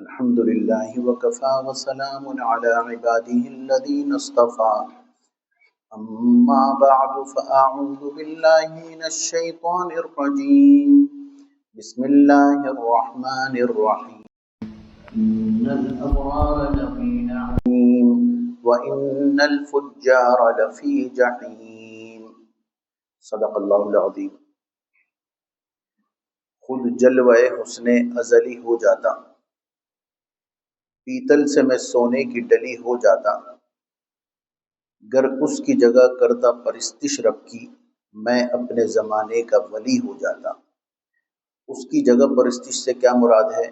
الحمد لله وكفى وسلام على عباده الذين اصطفى أما بعد فأعوذ بالله من الشيطان الرجيم بسم الله الرحمن الرحيم إن الأبرار لفي نعيم وإن الفجار لفي جحيم صدق اللہ العظیم۔ خود جلوہ حسن ازلی ہو جاتا، پیتل سے میں سونے کی ڈلی ہو جاتا، گر اس کی جگہ کرتا پرستش رب کی، میں اپنے زمانے کا ولی ہو جاتا۔ اس کی جگہ پرستش سے کیا مراد ہے؟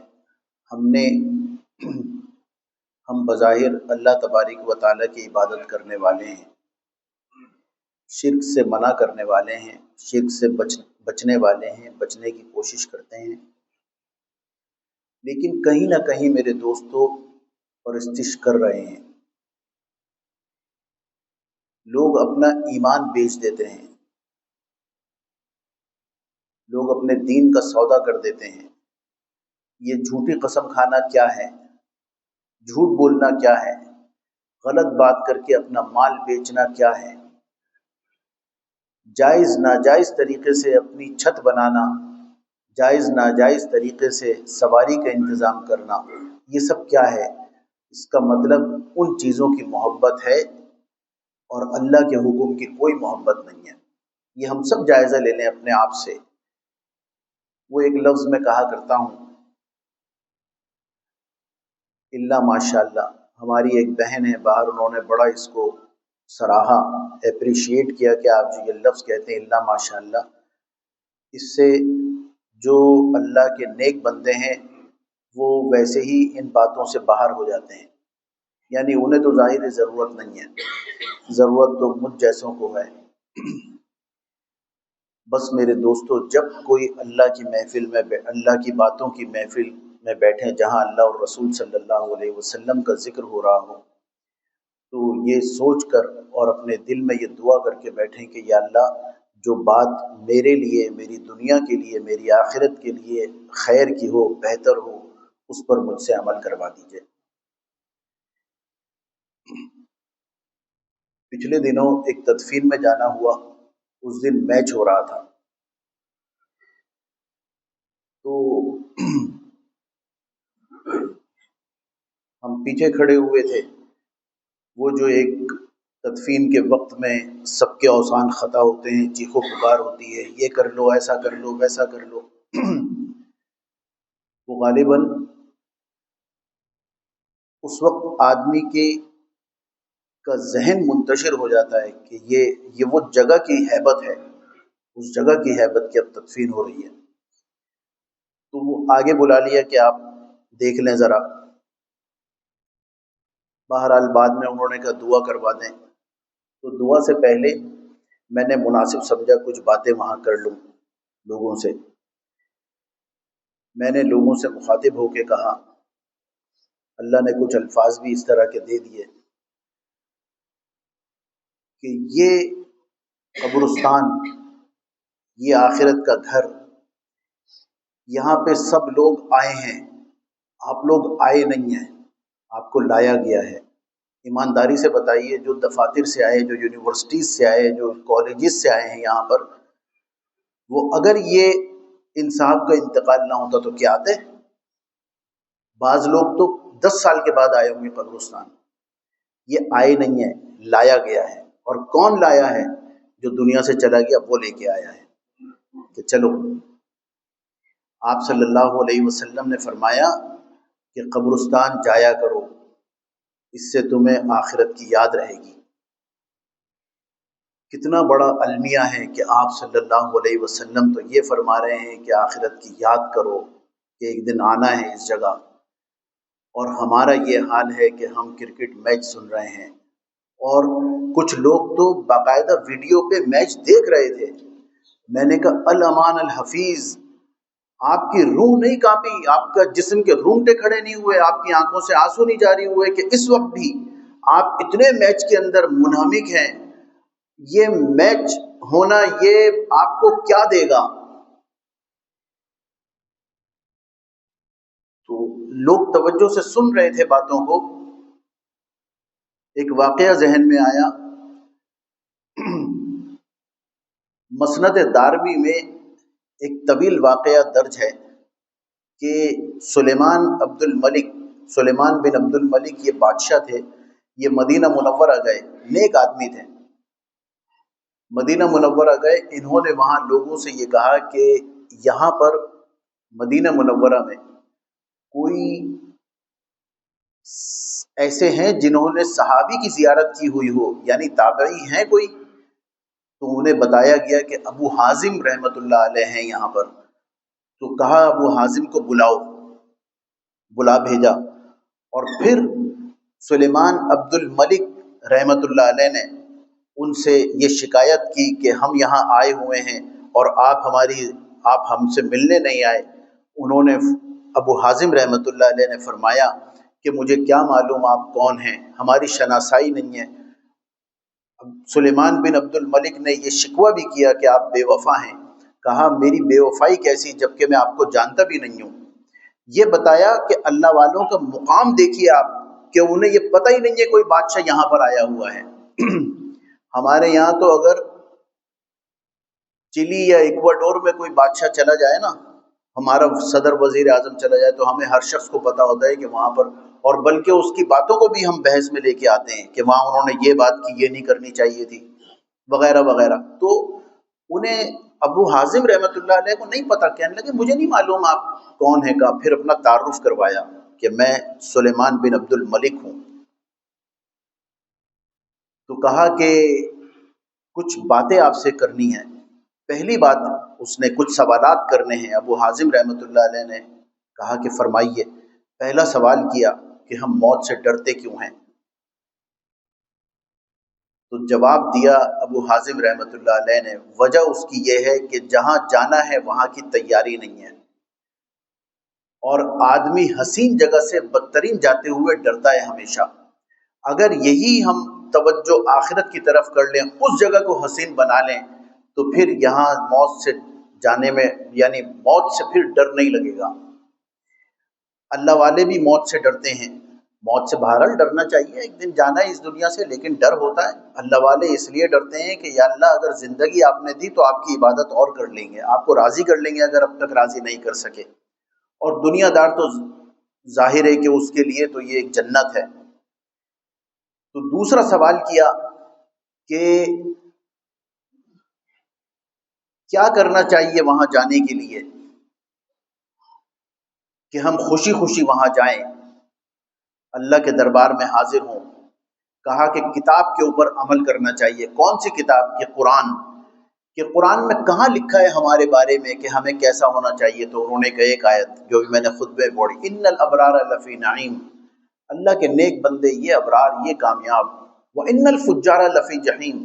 ہم بظاہر اللہ تبارک و تعالیٰ کی عبادت کرنے والے ہیں، شرک سے منع کرنے والے ہیں، شرک سے بچنے والے ہیں، بچنے کی کوشش کرتے ہیں، لیکن کہیں نہ کہیں میرے دوستوں پرستش کر رہے ہیں۔ لوگ اپنا ایمان بیچ دیتے ہیں، لوگ اپنے دین کا سودا کر دیتے ہیں۔ یہ جھوٹی قسم کھانا کیا ہے؟ جھوٹ بولنا کیا ہے؟ غلط بات کر کے اپنا مال بیچنا کیا ہے؟ جائز ناجائز طریقے سے اپنی چھت بنانا، جائز ناجائز طریقے سے سواری کا انتظام کرنا، یہ سب کیا ہے؟ اس کا مطلب ان چیزوں کی محبت ہے اور اللہ کے حکم کی کوئی محبت نہیں ہے۔ یہ ہم سب جائزہ لے لیں اپنے آپ سے۔ وہ ایک لفظ میں کہا کرتا ہوں، اللہ ماشاء اللہ۔ ہماری ایک بہن ہے باہر، انہوں نے بڑا اس کو سراہا، اپریشیٹ کیا کہ آپ جو یہ لفظ کہتے ہیں اللہ ماشاء اللہ، اس سے جو اللہ کے نیک بندے ہیں وہ ویسے ہی ان باتوں سے باہر ہو جاتے ہیں، یعنی انہیں تو ظاہر ضرورت نہیں ہے، ضرورت تو مجھ جیسوں کو ہے۔ بس میرے دوستو، جب کوئی اللہ کی محفل میں، اللہ کی باتوں کی محفل میں بیٹھیں جہاں اللہ اور رسول صلی اللہ علیہ وسلم کا ذکر ہو رہا ہو، تو یہ سوچ کر اور اپنے دل میں یہ دعا کر کے بیٹھیں کہ یا اللہ، جو بات میرے لیے، میری دنیا کے لیے، میری آخرت کے لیے خیر کی ہو، بہتر ہو، اس پر مجھ سے عمل کروا دیجئے۔ پچھلے دنوں ایک تدفین میں جانا ہوا، اس دن میچ ہو رہا تھا، تو ہم پیچھے کھڑے ہوئے تھے۔ وہ جو ایک تدفین کے وقت میں سب کے اوزان خطا ہوتے ہیں، چیخ و پکار ہوتی ہے، یہ کر لو، ایسا کر لو، ویسا کر لو، وہ غالباً اس وقت آدمی کا ذہن منتشر ہو جاتا ہے کہ یہ وہ جگہ کی ہیبت ہے، اس جگہ کی ہیبت کی اب تدفین ہو رہی ہے۔ تو وہ آگے بلا لیا کہ آپ دیکھ لیں ذرا۔ بہرحال بعد میں انہوں نے کہا دعا کروا دیں، تو دعا سے پہلے میں نے مناسب سمجھا کچھ باتیں وہاں کر لوں لوگوں سے۔ میں نے لوگوں سے مخاطب ہو کے کہا، اللہ نے کچھ الفاظ بھی اس طرح کے دے دیے کہ یہ قبرستان، یہ آخرت کا گھر، یہاں پہ سب لوگ آئے ہیں، آپ لوگ آئے نہیں ہیں، آپ کو لایا گیا ہے۔ ایمانداری سے بتائیے، جو دفاتر سے آئے، جو یونیورسٹیز سے آئے، جو کالجز سے آئے ہیں یہاں پر، وہ اگر یہ ان صاحب کا انتقال نہ ہوتا تو کیا آتے؟ بعض لوگ تو 10 سال کے بعد آئے ہوں گے قبرستان۔ یہ آئے نہیں ہیں، لایا گیا ہے۔ اور کون لایا ہے؟ جو دنیا سے چلا گیا وہ لے کے آیا ہے کہ چلو۔ آپ صلی اللہ علیہ وسلم نے فرمایا کہ قبرستان جایا کرو، اس سے تمہیں آخرت کی یاد رہے گی۔ کتنا بڑا المیہ ہے کہ آپ صلی اللہ علیہ وسلم تو یہ فرما رہے ہیں کہ آخرت کی یاد کرو کہ ایک دن آنا ہے اس جگہ، اور ہمارا یہ حال ہے کہ ہم کرکٹ میچ سن رہے ہیں، اور کچھ لوگ تو باقاعدہ ویڈیو پہ میچ دیکھ رہے تھے۔ میں نے کہا الامان الحفیظ، آپ کی روح نہیں کانپی، آپ کا جسم کے رونگٹے کھڑے نہیں ہوئے، آپ کی آنکھوں سے آنسو نہیں جاری ہوئے کہ اس وقت بھی آپ اتنے میچ کے اندر منہمک ہیں؟ یہ میچ ہونا یہ آپ کو کیا دے گا؟ تو لوگ توجہ سے سن رہے تھے باتوں کو، ایک واقعہ ذہن میں آیا۔ مسند دارمی میں ایک طویل واقعہ درج ہے کہ سلیمان بن عبد الملک یہ بادشاہ تھے، یہ مدینہ منورہ گئے، نیک آدمی تھے، مدینہ منورہ گئے۔ انہوں نے وہاں لوگوں سے یہ کہا کہ یہاں پر مدینہ منورہ میں کوئی ایسے ہیں جنہوں نے صحابی کی زیارت کی ہوئی ہو، یعنی تابعی ہیں کوئی؟ تو انہیں بتایا گیا کہ ابو حازم رحمت اللہ علیہ ہیں یہاں پر۔ تو کہا ابو حازم کو بلاؤ، بلا بھیجا، اور پھر سلیمان عبد الملک رحمت اللہ علیہ نے ان سے یہ شکایت کی کہ ہم یہاں آئے ہوئے ہیں اور آپ ہم سے ملنے نہیں آئے۔ انہوں نے ابو حازم رحمت اللہ علیہ نے فرمایا کہ مجھے کیا معلوم آپ کون ہیں، ہماری شناسائی نہیں ہے۔ سلیمان بن عبد الملک نے یہ شکوہ بھی کیا کہ آپ بے وفا ہیں۔ کہا میری بے وفائی کیسی جبکہ میں آپ کو جانتا بھی نہیں ہوں۔ یہ بتایا کہ اللہ والوں کا مقام دیکھیے آپ، کہ انہیں یہ پتہ ہی نہیں ہے کوئی بادشاہ یہاں پر آیا ہوا ہے۔ ہمارے یہاں تو اگر چلی یا ایکواڈور میں کوئی بادشاہ چلا جائے نا، ہمارا صدر وزیر اعظم چلا جائے، تو ہمیں ہر شخص کو پتہ ہوتا ہے کہ وہاں پر، اور بلکہ اس کی باتوں کو بھی ہم بحث میں لے کے آتے ہیں کہ وہاں انہوں نے یہ بات کی، یہ نہیں کرنی چاہیے تھی، وغیرہ وغیرہ۔ تو انہیں ابو حازم رحمت اللہ علیہ کو نہیں پتہ، کہنے لگے مجھے نہیں معلوم آپ کون ہیں کا۔ پھر اپنا تعارف کروایا کہ میں سلیمان بن عبد الملک ہوں۔ تو کہا کہ کچھ باتیں آپ سے کرنی ہیں۔ پہلی بات، اس نے کچھ سوالات کرنے ہیں۔ ابو حازم رحمت اللہ علیہ نے کہا کہ فرمائیے۔ پہلا سوال کیا کہ ہم موت سے ڈرتے کیوں ہیں؟ تو جواب دیا ابو حازم رحمت اللہ علیہ نے، وجہ اس کی یہ ہے کہ جہاں جانا ہے وہاں کی تیاری نہیں ہے، اور آدمی حسین جگہ سے بدترین جاتے ہوئے ڈرتا ہے ہمیشہ۔ اگر یہی ہم توجہ آخرت کی طرف کر لیں، اس جگہ کو حسین بنا لیں، تو پھر یہاں موت سے جانے میں، یعنی موت سے پھر ڈر نہیں لگے گا۔ اللہ والے بھی موت سے ڈرتے ہیں، موت سے بہرحال ڈرنا چاہیے، ایک دن جانا ہے اس دنیا سے، لیکن ڈر ہوتا ہے۔ اللہ والے اس لیے ڈرتے ہیں کہ یا اللہ اگر زندگی آپ نے دی تو آپ کی عبادت اور کر لیں گے، آپ کو راضی کر لیں گے اگر اب تک راضی نہیں کر سکے۔ اور دنیا دار تو ظاہر ہے کہ اس کے لیے تو یہ ایک جنت ہے۔ تو دوسرا سوال کیا کہ کیا کرنا چاہیے وہاں جانے کے لیے کہ ہم خوشی خوشی وہاں جائیں، اللہ کے دربار میں حاضر ہوں۔ کہا کہ کتاب کے اوپر عمل کرنا چاہیے۔ کون سی کتاب؟ کہ قرآن، کہ قرآن میں کہاں لکھا ہے ہمارے بارے میں کہ ہمیں کیسا ہونا چاہیے؟ تو انہوں نے کہا ایک آیت جو بھی میں نے خطبے پڑھی، ان الابرار لفی نعیم، اللہ کے نیک بندے یہ ابرار، یہ کامیاب، وان الفجار لفی جحیم،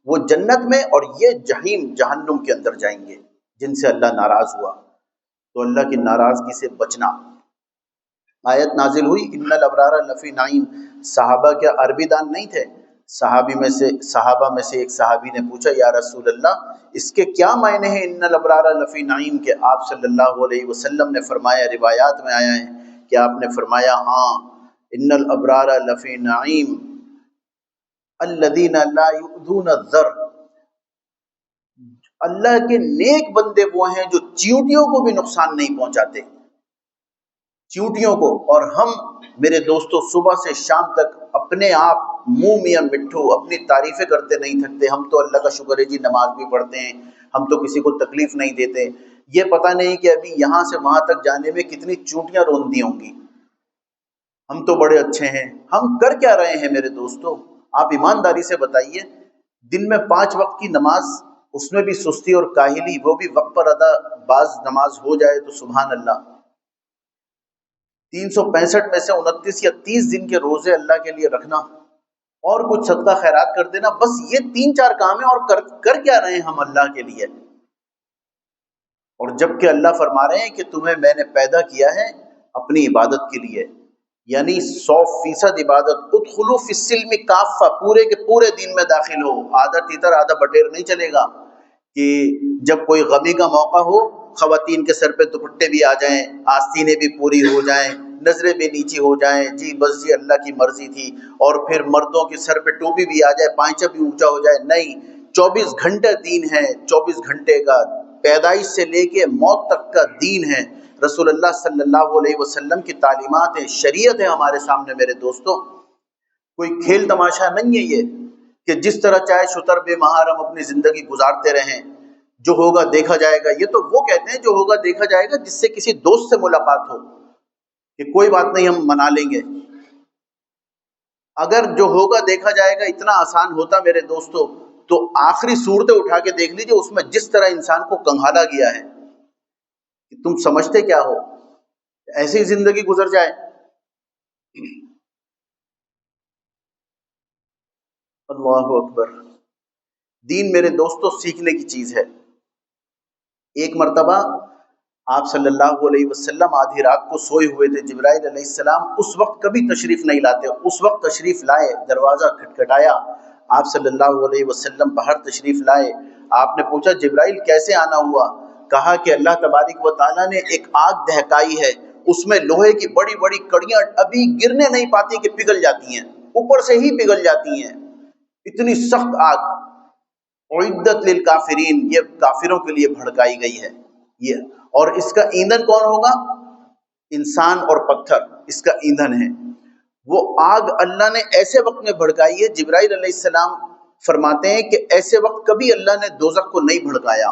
وہ جنت میں، اور یہ جہنم، جہنم کے اندر جائیں گے جن سے اللہ ناراض ہوا۔ تو اللہ کی ناراضگی سے بچنا۔ آیت نازل ہوئی ان الابرار لفی نعیم۔ صحابہ کیا عربی دان نہیں تھے؟ صحابہ میں سے ایک صحابی نے پوچھا یا رسول اللہ اس کے کیا معنی ہیں ان الابرار لفی نعیم کے؟ آپ صلی اللہ علیہ وسلم نے فرمایا، روایات میں آیا ہے کہ آپ نے فرمایا ہاں ان الابرار لفی نعیم الذین لا یؤذون الذر، اللہ کے نیک بندے وہ ہیں جو چیونٹیوں کو بھی نقصان نہیں پہنچاتے، چیونٹیوں کو۔ اور ہم میرے دوستو صبح سے شام تک اپنے آپ منہ میاں مٹھو اپنی تعریفیں کرتے نہیں تھکتے۔ ہم تو اللہ کا شکر ہے جی نماز بھی پڑھتے ہیں، ہم تو کسی کو تکلیف نہیں دیتے، یہ پتہ نہیں کہ ابھی یہاں سے وہاں تک جانے میں کتنی چونٹیاں روندی ہوں گی۔ ہم تو بڑے اچھے ہیں، ہم کر کیا رہے ہیں میرے دوستو؟ آپ ایمانداری سے بتائیے، دن میں 5 وقت کی نماز، اس میں بھی سستی اور کاہلی، وہ بھی وقت پر ادا، بعض نماز ہو جائے تو سبحان اللہ۔ 365 میں سے 29 یا 30 دن کے روزے اللہ کے لیے رکھنا، اور کچھ صدقہ خیرات کر دینا، بس یہ 3-4 کام ہیں، اور کر کیا رہے ہیں ہم اللہ کے لیے؟ اور جب کہ اللہ فرما رہے ہیں کہ تمہیں میں نے پیدا کیا ہے اپنی عبادت کے لیے، یعنی 100% عبادت۔ ادخلوا فی السلم کافہ، پورے کے پورے دین میں داخل ہو، آدھا تیتر آدھا بٹیر نہیں چلے گا کہ جب کوئی غمی کا موقع ہو خواتین کے سر پہ دوپٹے بھی آ جائیں، آستینیں بھی پوری ہو جائیں، نظریں بھی نیچی ہو جائیں، جی بس جی اللہ کی مرضی تھی، اور پھر مردوں کے سر پہ ٹوپی بھی آ جائے، پائچہ بھی اونچا ہو جائے، نہیں، 24 گھنٹے دین ہے، 24 گھنٹے کا، پیدائش سے لے کے موت تک کا دین ہے، رسول اللہ صلی اللہ علیہ وسلم کی تعلیمات ہیں، شریعت ہے ہمارے سامنے میرے دوستوں، کوئی کھیل تماشا نہیں ہے یہ کہ جس طرح چاہے شتر بے محارم اپنی زندگی گزارتے رہیں، جو ہوگا دیکھا جائے گا۔ یہ تو وہ کہتے ہیں جو ہوگا دیکھا جائے گا جس سے کسی دوست سے ملاقات ہو کہ کوئی بات نہیں ہم منا لیں گے۔ اگر جو ہوگا دیکھا جائے گا اتنا آسان ہوتا میرے دوستو، تو آخری صورتیں اٹھا کے دیکھ لیجئے، اس میں جس طرح انسان کو کنگھالا گیا ہے کہ تم سمجھتے کیا ہو، ایسی ہی زندگی گزر جائے۔ اللہ اکبر۔ دین میرے دوستو سیکھنے کی چیز ہے۔ ایک مرتبہ آپ صلی اللہ علیہ وسلم آدھی رات کو سوئے ہوئے تھے، جبرائیل علیہ السلام اس وقت کبھی تشریف نہیں لاتے، اس وقت تشریف لائے، دروازہ کھٹکھٹایا، آپ صلی اللہ علیہ وسلم باہر تشریف لائے، آپ نے پوچھا جبرائیل کیسے آنا ہوا؟ کہا کہ اللہ تبارک و تعالیٰ نے ایک آگ دہکائی ہے، اس میں لوہے کی بڑی بڑی کڑیاں ابھی گرنے نہیں پاتی کہ پگھل جاتی ہیں، اوپر سے ہی پگھل جاتی ہیں، اتنی سخت آگ، اعدت للکافرین، یہ کافروں کے لیے بھڑکائی گئی ہے یہ، اور اس کا ایندھن کون ہوگا؟ انسان اور پتھر اس کا ایندھن ہے۔ وہ آگ اللہ نے ایسے وقت میں بھڑکائی ہے، جبرائیل علیہ السلام فرماتے ہیں کہ ایسے وقت کبھی اللہ نے دوزخ کو نہیں بھڑکایا۔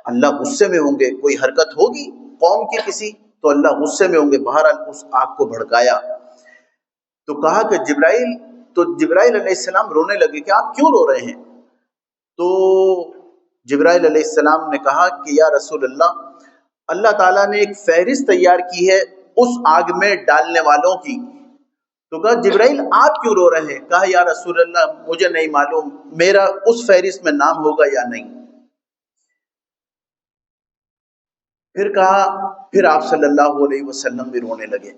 اللہ غصے میں ہوں گے، کوئی حرکت ہوگی قوم کی کسی تو اللہ غصے میں ہوں گے، بہرحال اس آگ کو بھڑکایا۔ تو کہا کہ جبرائیل، تو جبرائیل علیہ السلام رونے لگے کہ آپ کیوں رو رہے ہیں؟ تو جبرائیل علیہ السلام نے کہا کہ یا رسول اللہ، اللہ تعالیٰ نے ایک فہرست تیار کی ہے اس آگ میں ڈالنے والوں کی۔ تو کہا جبرائیل آپ کیوں رو رہے ہیں؟ کہا یا رسول اللہ مجھے نہیں معلوم میرا اس فہرست میں نام ہوگا یا نہیں۔ پھر کہا، پھر آپ صلی اللہ علیہ وسلم بھی رونے لگے۔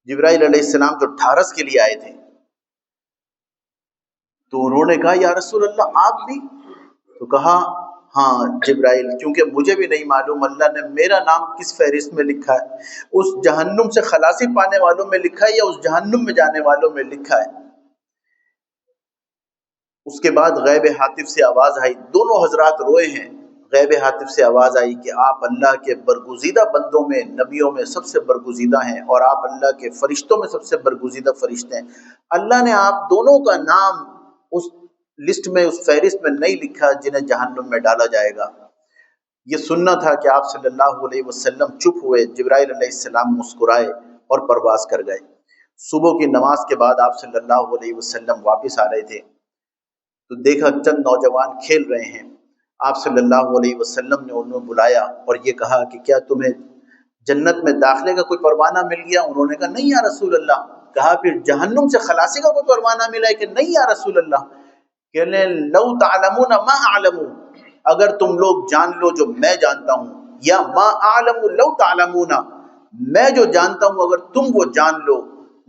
جبرائیل علیہ السلام جو ڈھارس کے لیے آئے تھے، تو انہوں نے کہا یا رسول اللہ آپ بھی؟ تو کہا ہاں جبرائیل، کیونکہ مجھے بھی نہیں معلوم اللہ نے میرا نام کس فہرست میں لکھا ہے، اس جہنم سے خلاصی پانے والوں میں لکھا ہے یا اس جہنم میں جانے والوں میں لکھا ہے۔ اس کے بعد غیب حاطف سے آواز آئی، دونوں حضرات روئے ہیں، غیب حاطف سے آواز آئی کہ آپ اللہ کے برگزیدہ بندوں میں، نبیوں میں سب سے برگزیدہ ہیں، اور آپ اللہ کے فرشتوں میں سب سے برگزیدہ فرشتے ہیں، اللہ نے آپ دونوں کا نام اس لسٹ میں، اس فہرست میں نہیں لکھا جنہیں جہنم میں ڈالا جائے گا۔ یہ سننا تھا کہ آپ صلی اللہ علیہ وسلم چپ ہوئے، جبرائیل علیہ السلام مسکرائے اور پرواز کر گئے۔ صبح کی نماز کے بعد آپ صلی اللہ علیہ وسلم واپس آ رہے تھے تو دیکھا چند نوجوان کھیل رہے ہیں، آپ صلی اللہ علیہ وسلم نے انہوں بلایا اور یہ کہا کہ کیا تمہیں جنت میں داخلے کا کوئی پروانہ مل گیا؟ انہوں نے کہا نہیں یا رسول اللہ۔ کہا پھر جہنم سے خلاصی کا کوئی پروانہ ملا ہے؟ کہ نہیں یا رسول اللہ۔ کہنے لو تعلمون ما اعلم، اگر تم لوگ جان لو جو میں جانتا ہوں، یا ما اعلم لو تعلمون، میں جو جانتا ہوں اگر تم وہ جان لو،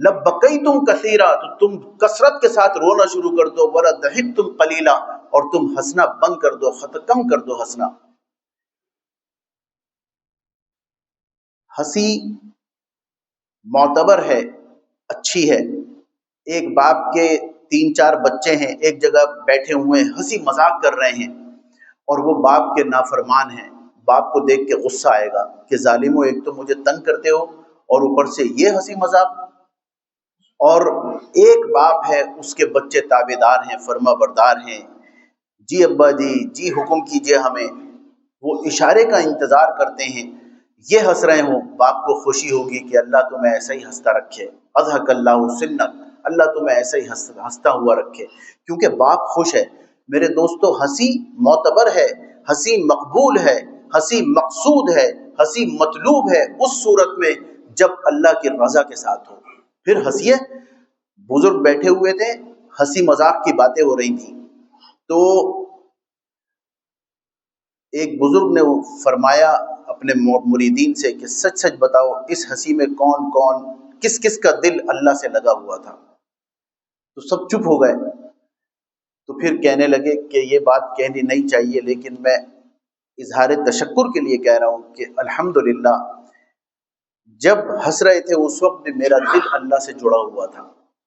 لبقیتم کثیرا، تو تم کثرت کے ساتھ رونا شروع کر دو، ولا ضحکتم قلیلا، اور تم ہنسنا بند کر دو، کم کر دو ہنسنا۔ ہنسی معتبر ہے، اچھی ہے۔ ایک باپ کے 3-4 بچے ہیں، ایک جگہ بیٹھے ہوئے ہیں، ہنسی مذاق کر رہے ہیں، اور وہ باپ کے نافرمان ہیں، باپ کو دیکھ کے غصہ آئے گا کہ ظالمو، ایک تو مجھے تنگ کرتے ہو اور اوپر سے یہ ہنسی مذاق۔ اور ایک باپ ہے، اس کے بچے تابعدار ہیں، فرما بردار ہیں، جی ابا جی، جی حکم کیجئے ہمیں، وہ اشارے کا انتظار کرتے ہیں، یہ ہنس رہے ہوں، باپ کو خوشی ہوگی کہ اللہ تمہیں ایسا ہی ہنستا رکھے، اضحک اللہ سنک، اللہ تمہیں ایسا ہی ہنستا ہوا رکھے، کیونکہ باپ خوش ہے۔ میرے دوستو ہنسی معتبر ہے، ہنسی مقبول ہے، ہنسی مقصود ہے، ہنسی مطلوب ہے اس صورت میں جب اللہ کی رضا کے ساتھ ہو، پھر ہنسیے۔ بزرگ بیٹھے ہوئے تھے، ہنسی مذاق کی باتیں ہو رہی تھیں، تو ایک بزرگ نے وہ فرمایا اپنے مریدین سے کہ سچ سچ بتاؤ اس ہنسی میں کون کون، کس کس کا دل اللہ سے لگا ہوا تھا؟ تو سب چپ ہو گئے، تو پھر کہنے لگے کہ یہ بات کہنی نہیں چاہیے لیکن میں اظہار تشکر کے لیے کہہ رہا ہوں کہ الحمدللہ جب ہنس رہے تھے اس وقت بھی میرا دل اللہ سے جڑا ہوا تھا.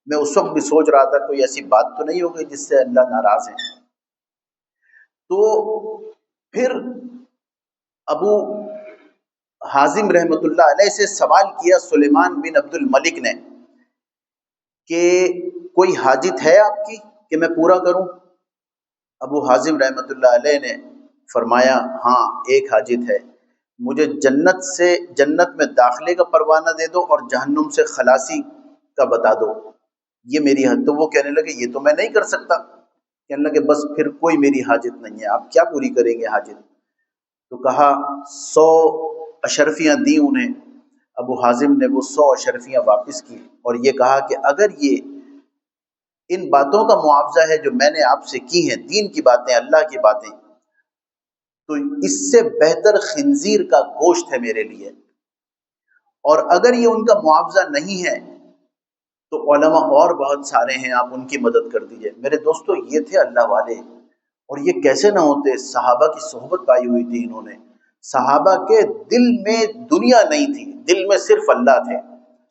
میں اس وقت بھی سوچ رہا تھا کوئی ایسی بات تو نہیں ہو گئی جس سے اللہ ناراض ہے. تو پھر ابو حازم رحمۃ اللہ علیہ سے سوال کیا سلیمان بن عبد الملک نے کہ کوئی حاجت ہے آپ کی کہ میں پورا کروں؟ ابو حازم رحمۃ اللہ علیہ نے فرمایا ہاں ایک حاجت ہے، مجھے جنت میں داخلے کا پروانہ دے دو اور جہنم سے خلاصی کا بتا دو، یہ میری حاجت. تو وہ کہنے لگے یہ تو میں نہیں کر سکتا. کہنے لگے بس پھر کوئی میری حاجت نہیں ہے، آپ کیا پوری کریں گے حاجت؟ تو کہا 100 اشرفیاں دی انہیں. ابو حازم نے وہ 100 اشرفیاں واپس کی اور یہ کہا کہ اگر یہ ان باتوں کا معاوضہ ہے جو میں نے آپ سے کی ہیں، دین کی باتیں، اللہ کی باتیں، تو اس سے بہتر خنزیر کا گوشت ہے میرے لیے. اور اگر یہ ان کا معاوضہ نہیں ہے تو علماء اور بہت سارے ہیں، آپ ان کی مدد کر دیجئے. میرے دوستو یہ تھے اللہ والے، اور یہ کیسے نہ ہوتے، صحابہ کی صحبت پائی ہوئی تھی انہوں نے. صحابہ کے دل میں دنیا نہیں تھی، دل میں صرف اللہ تھے.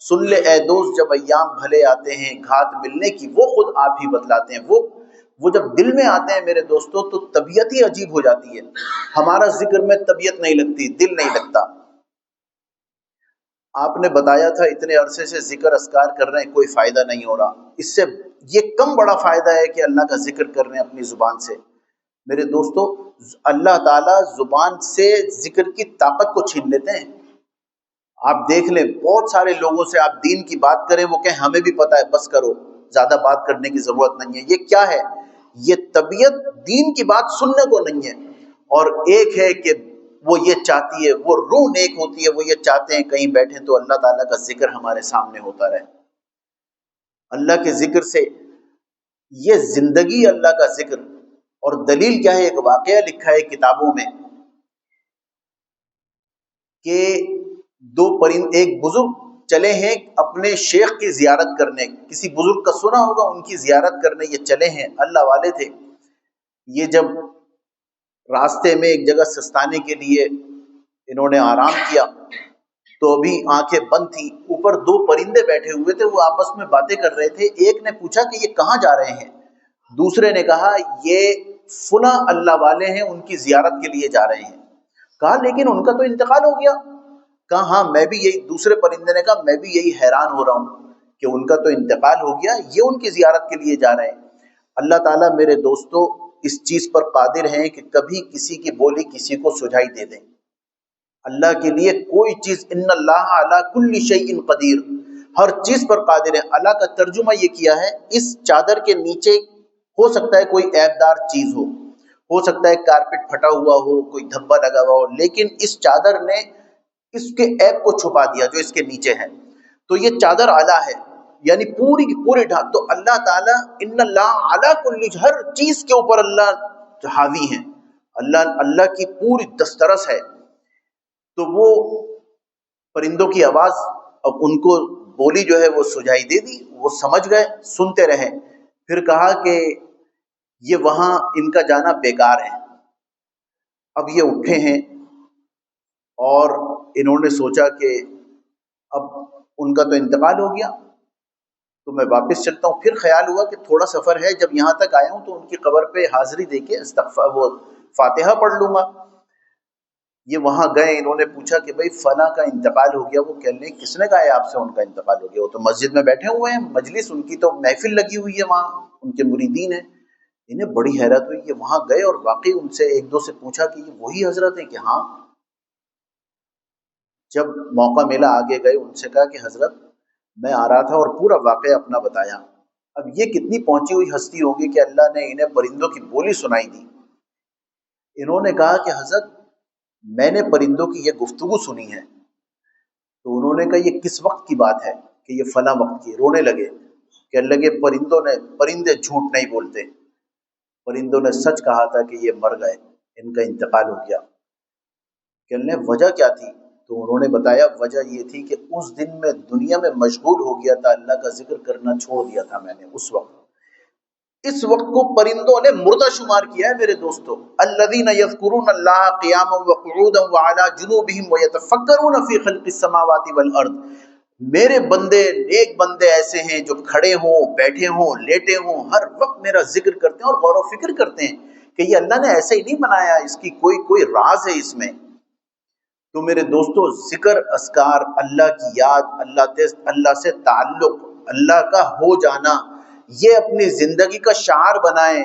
سن لے اے دوست جب ایام بھلے آتے ہیں گھات ملنے کی وہ خود آپ ہی بتلاتے ہیں. وہ جب دل میں آتے ہیں میرے دوستو تو طبیعت ہی عجیب ہو جاتی ہے. ہمارا ذکر میں طبیعت نہیں لگتی، دل نہیں لگتا. آپ نے بتایا تھا اتنے عرصے سے ذکر اذکار کر رہے ہیں، کوئی فائدہ نہیں ہو رہا. اس سے یہ کم بڑا فائدہ ہے کہ اللہ کا ذکر کر رہے ہیں اپنی زبان سے. میرے دوستو اللہ تعالیٰ زبان سے ذکر کی طاقت کو چھین لیتے ہیں. آپ دیکھ لیں بہت سارے لوگوں سے آپ دین کی بات کریں وہ کہیں ہمیں بھی پتہ ہے بس کرو، زیادہ بات کرنے کی ضرورت نہیں ہے. یہ کیا ہے؟ یہ طبیعت دین کی بات سننے کو نہیں ہے. اور ایک ہے کہ وہ یہ چاہتی ہے، وہ روح نیک ہوتی ہے، وہ یہ چاہتے ہیں کہیں بیٹھیں تو اللہ تعالیٰ کا ذکر ہمارے سامنے ہوتا رہے. اللہ کے ذکر سے یہ زندگی اللہ کا ذکر. اور دلیل کیا ہے؟ ایک واقعہ لکھا ہے کتابوں میں کہ ایک بزرگ چلے ہیں اپنے شیخ کی زیارت کرنے. کسی بزرگ کا سنا ہوگا، ان کی زیارت کرنے یہ چلے ہیں، اللہ والے تھے. یہ جب راستے میں ایک جگہ سستانے کے لیے انہوں نے آرام کیا تو ابھی آنکھیں بند تھی. اوپر 2 پرندے بیٹھے ہوئے تھے، وہ آپس میں باتیں کر رہے تھے. ایک نے پوچھا کہ یہ کہاں جا رہے ہیں؟ دوسرے نے کہا یہ فلاں اللہ والے ہیں، ان کی زیارت کے لیے جا رہے ہیں. کہا لیکن ان کا تو انتقال ہو گیا. کہا ہاں میں بھی یہی. دوسرے پرندے نے کہا میں بھی یہی حیران ہو رہا ہوں کہ ان کا تو انتقال ہو گیا، یہ ان کی زیارت کے لیے جا رہے ہیں. اللہ تعالیٰ میرے دوستو اس چیز پر قادر ہیں کہ کبھی کسی کی بولی کسی کو سجائی دے دیں. اللہ کے لیے کوئی چیز، ان اللہ علی کل شیء قدیر، ہر چیز پر قادر ہے. اللہ کا ترجمہ یہ کیا ہے اس چادر کے نیچے ہو سکتا ہے کوئی عیب دار چیز ہو سکتا ہے کارپیٹ پھٹا ہوا ہو، کوئی دھبا لگا ہوا ہو، لیکن اس چادر نے اس کے عیب کو چھپا دیا جو اس کے نیچے ہے. تو یہ چادر اعلیٰ ہے، یعنی پوری کی پوری ڈھانپ. تو اللہ تعالیٰ ان اللہ علی کل، ہر چیز کے اوپر اللہ حاوی ہیں. اللہ کی پوری دسترس ہے. تو وہ پرندوں کی آواز اب ان کو بولی جو ہے وہ سجائی دے دی. وہ سمجھ گئے، سنتے رہے. پھر کہا کہ یہ وہاں ان کا جانا بیکار ہے. اب یہ اٹھے ہیں اور انہوں نے سوچا کہ اب ان کا تو انتقال ہو گیا تو میں واپس چلتا ہوں. پھر خیال ہوا کہ تھوڑا سفر ہے، جب یہاں تک آیا ہوں تو ان کی قبر پہ حاضری دے کے وہ فاتحہ پڑھ لوں گا. یہ وہاں گئے، انہوں نے پوچھا کہ بھئی فلاں کا انتقال ہو گیا. وہ کہنے لگے کس نے کہا ہے آپ سے ان کا انتقال ہو گیا؟ وہ تو مسجد میں بیٹھے ہوئے ہیں، مجلس ان کی تو محفل لگی ہوئی ہے، وہاں ان کے مریدین ہیں. انہیں بڑی حیرت ہوئی. یہ وہاں گئے اور واقعی ان سے ایک دو سے پوچھا کہ یہ وہی حضرت ہیں؟ کہ ہاں. جب موقع ملا آگے گئے، ان سے کہا کہ حضرت میں آ رہا تھا، اور پورا واقعہ اپنا بتایا. اب یہ کتنی پہنچی ہوئی ہستی ہوگی کہ اللہ نے انہیں پرندوں کی بولی سنائی دی. انہوں نے کہا کہ حضرت میں نے پرندوں کی یہ گفتگو سنی ہے. تو انہوں نے کہا یہ کس وقت کی بات ہے؟ کہ یہ فلاں وقت کی. رونے لگے، کہنے لگے پرندے جھوٹ نہیں بولتے، پرندوں نے سچ کہا تھا کہ یہ مر گئے، ان کا انتقال ہو گیا. کہنے وجہ کیا تھی؟ تو انہوں نے بتایا وجہ یہ تھی کہ اس دن میں دنیا میں مشغول ہو گیا تھا، اللہ کا ذکر کرنا چھوڑ دیا تھا میں نے اس وقت. اس وقت کو پرندوں نے مردہ شمار کیا ہے میرے دوستو. الذین یذکرون اللہ قیاما وقعودا وعلی جنوبہم ویتفکرون فی خلق السماوات والارض. میرے بندے نیک بندے ایسے ہیں جو کھڑے ہوں، بیٹھے ہوں، لیٹے ہوں، ہر وقت میرا ذکر کرتے ہیں اور غور و فکر کرتے ہیں کہ یہ اللہ نے ایسے ہی نہیں بنایا، اس کی کوئی راز ہے اس میں. تو میرے دوستو ذکر اذکار، اللہ کی یاد، اللہ سے تعلق، اللہ کا ہو جانا، یہ اپنی زندگی کا شعار بنائیں.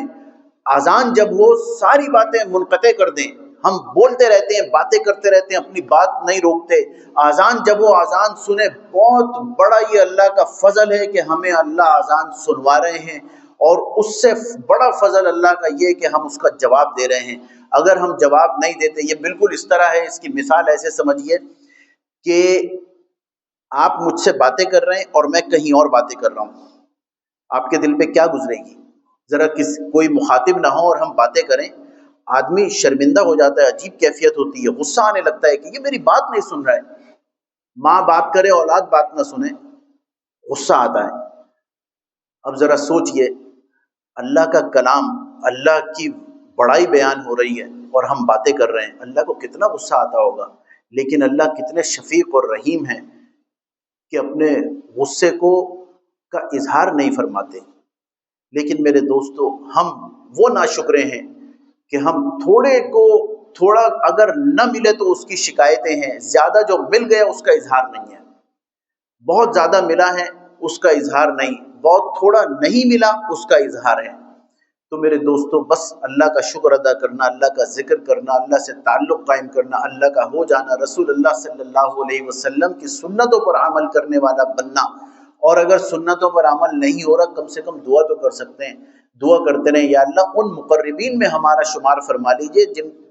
اذان جب ہو ساری باتیں منقطع کر دیں. ہم بولتے رہتے ہیں، باتیں کرتے رہتے ہیں، اپنی بات نہیں روکتے. اذان جب ہو اذان سنیں. بہت بڑا یہ اللہ کا فضل ہے کہ ہمیں اللہ اذان سنوا رہے ہیں، اور اس سے بڑا فضل اللہ کا یہ کہ ہم اس کا جواب دے رہے ہیں. اگر ہم جواب نہیں دیتے، یہ بالکل اس طرح ہے، اس کی مثال ایسے سمجھیے کہ آپ مجھ سے باتیں کر رہے ہیں اور میں کہیں اور باتیں کر رہا ہوں. آپ کے دل پہ کیا گزرے گی؟ ذرا کوئی مخاطب نہ ہو اور ہم باتیں کریں، آدمی شرمندہ ہو جاتا ہے، عجیب کیفیت ہوتی ہے، غصہ آنے لگتا ہے کہ یہ میری بات نہیں سن رہا ہے. ماں بات کرے، اولاد بات نہ سنے، غصہ آتا ہے. اب ذرا سوچئے، اللہ کا کلام، اللہ کی بڑائی بیان ہو رہی ہے اور ہم باتیں کر رہے ہیں، اللہ کو کتنا غصہ آتا ہوگا. لیکن اللہ کتنے شفیق اور رحیم ہیں کہ اپنے غصے کا اظہار نہیں فرماتے. لیکن میرے دوستو ہم وہ ناشکرے ہیں کہ ہم تھوڑا اگر نہ ملے تو اس کی شکایتیں ہیں، زیادہ جو مل گیا اس کا اظہار نہیں ہے. بہت زیادہ ملا ہے اس کا اظہار نہیں، بہت تھوڑا نہیں ملا اس کا اظہار ہے. تو میرے دوستو بس اللہ کا شکر ادا کرنا، اللہ کا ذکر کرنا، اللہ سے تعلق قائم کرنا، اللہ کا ہو جانا، رسول اللہ صلی اللہ علیہ وسلم کی سنتوں پر عمل کرنے والا بننا. اور اگر سنتوں پر عمل نہیں ہو رہا، کم سے کم دعا تو کر سکتے ہیں. دعا کرتے رہیں، یا اللہ ان مقربین میں ہمارا شمار فرما لیجئے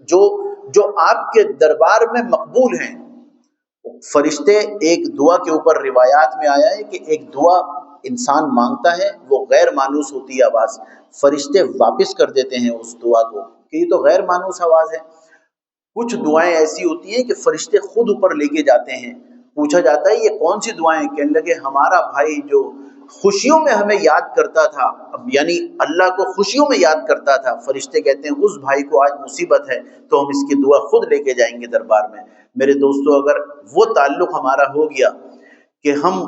جو آپ کے دربار میں مقبول ہیں. فرشتے ایک دعا کے اوپر روایات میں آیا ہے کہ ایک دعا انسان مانگتا ہے، وہ غیر مانوس ہوتی ہے آواز، فرشتے واپس کر دیتے ہیں اس دعا کو کہ یہ تو غیر مانوس آواز ہے. کچھ دعائیں ایسی ہوتی ہیں کہ فرشتے خود اوپر لے کے جاتے ہیں. پوچھا جاتا ہے یہ کون سی دعائیں؟ کہنے لگے ہمارا بھائی جو خوشیوں میں ہمیں یاد کرتا تھا، یعنی اللہ کو خوشیوں میں یاد کرتا تھا، فرشتے کہتے ہیں اس بھائی کو آج مصیبت ہے تو ہم اس کی دعا خود لے کے جائیں گے دربار میں. میرے دوستو اگر وہ تعلق ہمارا ہو گیا کہ ہم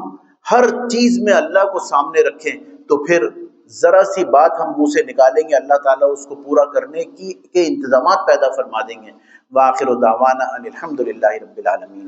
ہر چیز میں اللہ کو سامنے رکھیں، تو پھر ذرا سی بات ہم منہ سے نکالیں گے، اللہ تعالیٰ اس کو پورا کرنے کے انتظامات پیدا فرما دیں گے. وآخر دعوانا ان الحمد للہ رب العالمین.